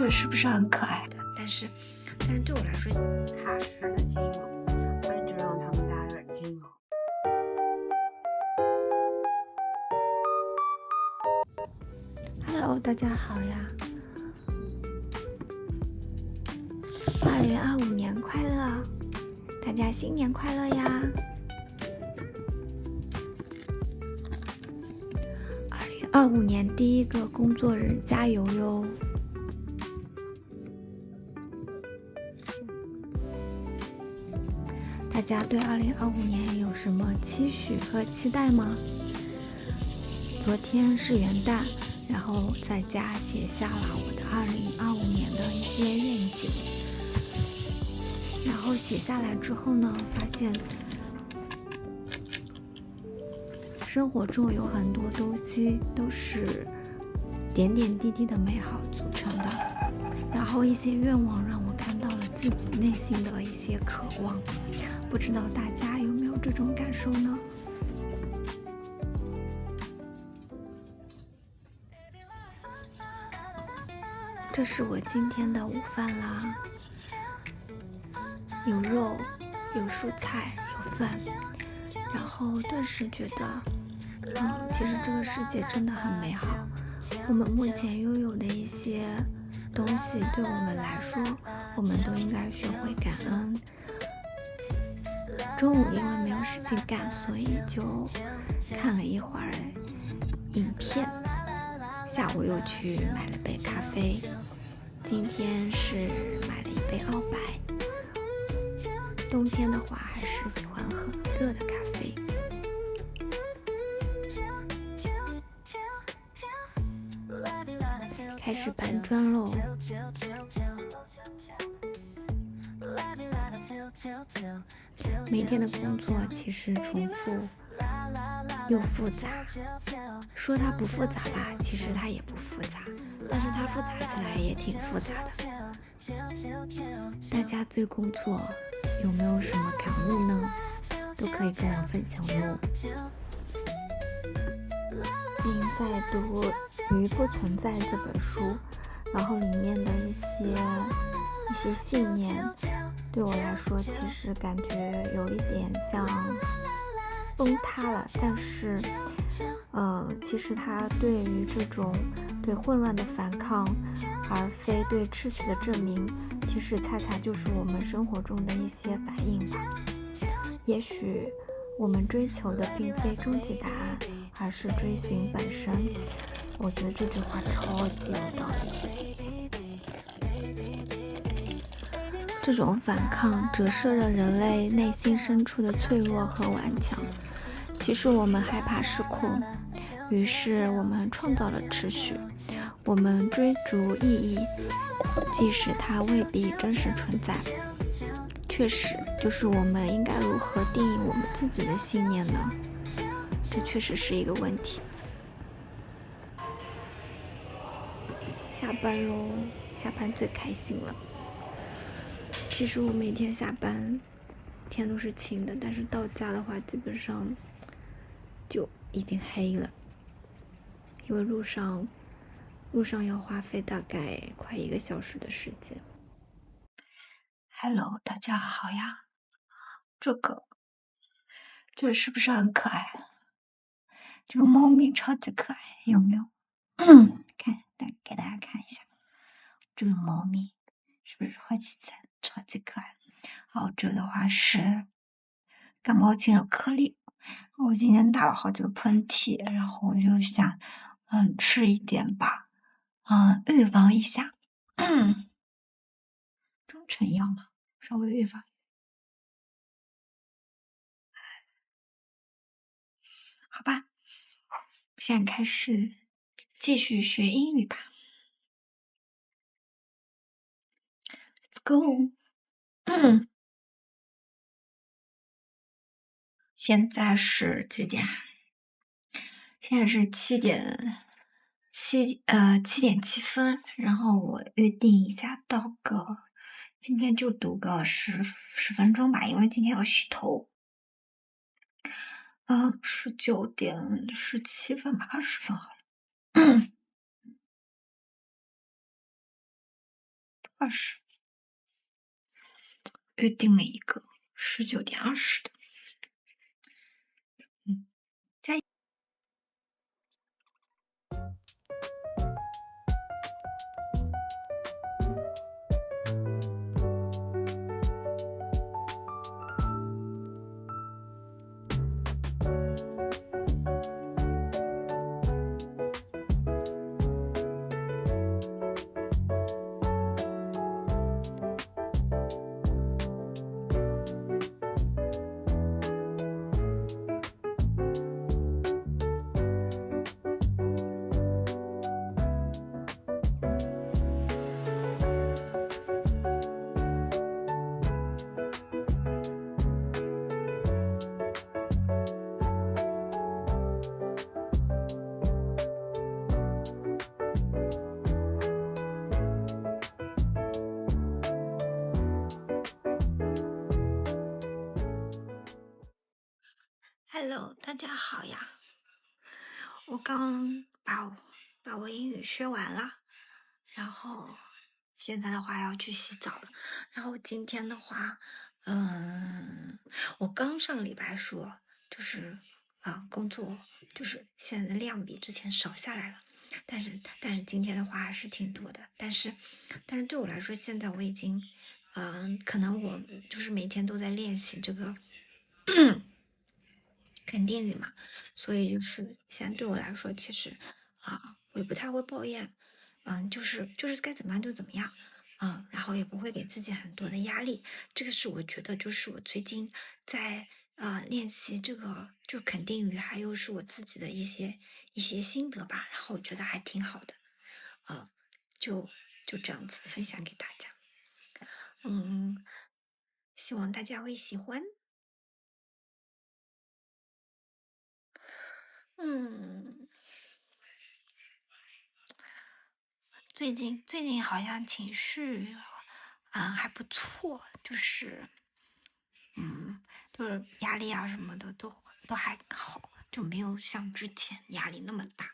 这是不是很可爱？但是对我来说，踏实的精油，我一直用他们家的精油。Hello， 大家好呀！2025年快乐，大家新年快乐呀！2025年第一个工作日，加油哟！大家对2025年有什么期许和期待吗？昨天是元旦，然后在家写下了我的2025年的一些愿景。然后写下来之后呢，发现生活中有很多东西都是点点滴滴的美好组成的，然后一些愿望让我看到了自己内心的一些渴望，不知道大家有没有这种感受呢？这是我今天的午饭啦，有肉，有蔬菜，有饭，然后顿时觉得其实这个世界真的很美好。我们目前拥有的一些东西，对我们来说，我们都应该学会感恩。中午因为没有事情干，所以就看了一会儿影片。下午又去买了杯咖啡。今天是买了一杯澳白。冬天的话，还是喜欢喝热的咖啡。开始搬砖喽。每天的工作其实重复又复杂，说它不复杂吧，其实它也不复杂，但是它复杂起来也挺复杂的。大家对工作有没有什么感悟呢？都可以跟我分享哟。并在读《鱼不存在》这本书，然后里面的一些信念，对我来说其实感觉有一点像崩塌了，但是其实它对于这种对混乱的反抗，而非对秩序的证明，其实恰恰就是我们生活中的一些反应吧。也许我们追求的并非终极答案，而是追寻本身。我觉得这句话超级有道理。这种反抗折射了人类内心深处的脆弱和顽强。其实我们害怕失控，于是我们创造了秩序，我们追逐意义，即使它未必真实存在。确实，就是我们应该如何定义我们自己的信念呢？这确实是一个问题。下班喽，下班最开心了。其实我每天下班天都是晴的，但是到家的话基本上就已经黑了，因为路上要花费大概快1个小时的时间。Hello， 大家好呀！这是不是很可爱？这个猫咪超级可爱，有没有？看，给大家看一下，这个猫咪是不是花旗参超级可爱？好，这的话是感冒精的颗粒。我今天打了好几个喷嚏，然后我就想，吃一点吧，预防一下。中成药嘛，稍微预防。好吧，现在开始继续学英语吧。Let's go。现在是几点？现在是7点7分，然后我预定一下到个，今天就读个10分钟吧，因为今天要洗头。19点17分吧，20分好了。20，约定了一个19:20的。加油！Hello，大家好呀！我刚把我英语学完了，然后现在的话要去洗澡了。然后今天的话，我刚上个礼拜说，就是工作就是现在的量比之前少下来了，但是今天的话还是挺多的。但是对我来说，现在我已经，可能我就是每天都在练习这个。肯定语嘛，所以就是现在对我来说，其实我也不太会抱怨，就是该怎么样就怎么样，然后也不会给自己很多的压力，这个是我觉得就是我最近在练习这个就肯定语，还有是我自己的一些心得吧，然后我觉得还挺好的，就这样子分享给大家，希望大家会喜欢。最近好像情绪还不错，就是压力啊什么的都还好，就没有像之前压力那么大。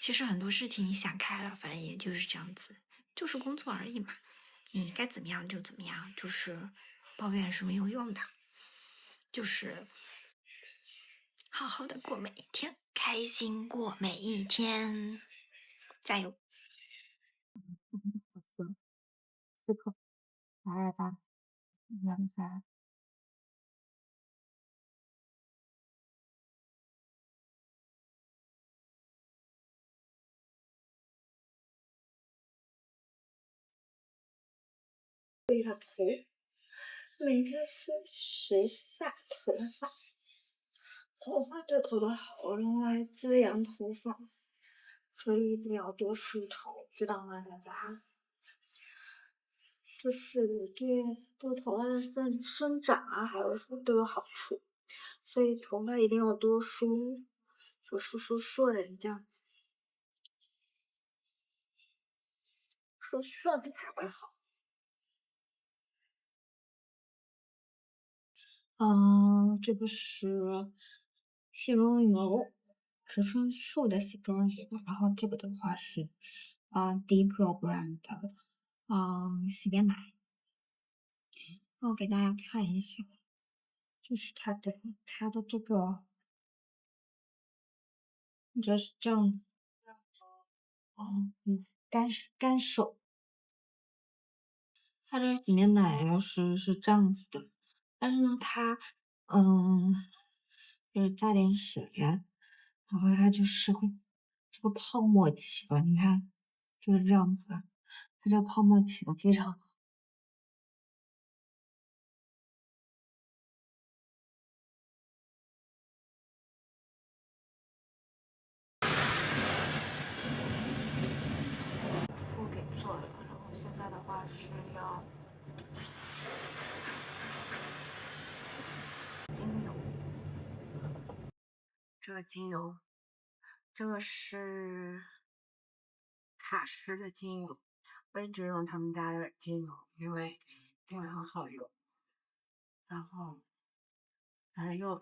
其实很多事情你想开了，反正也就是这样子，就是工作而已嘛，你该怎么样就怎么样，就是抱怨是没有用的，就是好好的过每一天，开心过每一天，加油！4克328103。对了头，每天谁下头发？头发这头的好用来滋养头发，所以一定要多梳头，知道吗，大家？就是对头发的生长啊，还有说都有好处，所以头发一定要多梳，就顺这样子，顺才会好。这个是细妆油，植村树的细妆油，然后这个的话是Deprogram 的洗面奶。我给大家看一下，就是它的这个，就是这样子，干手，它这个洗面奶是这样子的，但是呢，它就是加点水，然后它就是会这个泡沫起了，你看就是这样子，它这个泡沫起的非常好。敷给做了，然后现在的话是要精油，这个精油，这个是卡诗的精油，我一直用他们家的精油，因为很好用，然后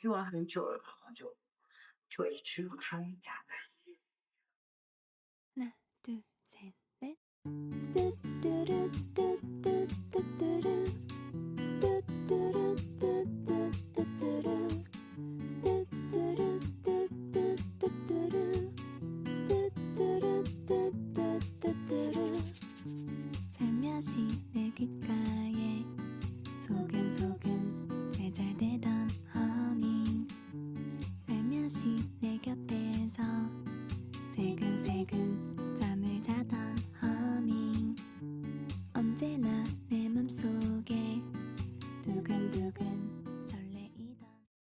用了很久了，然后就一直用他们家的。1、2、3、4。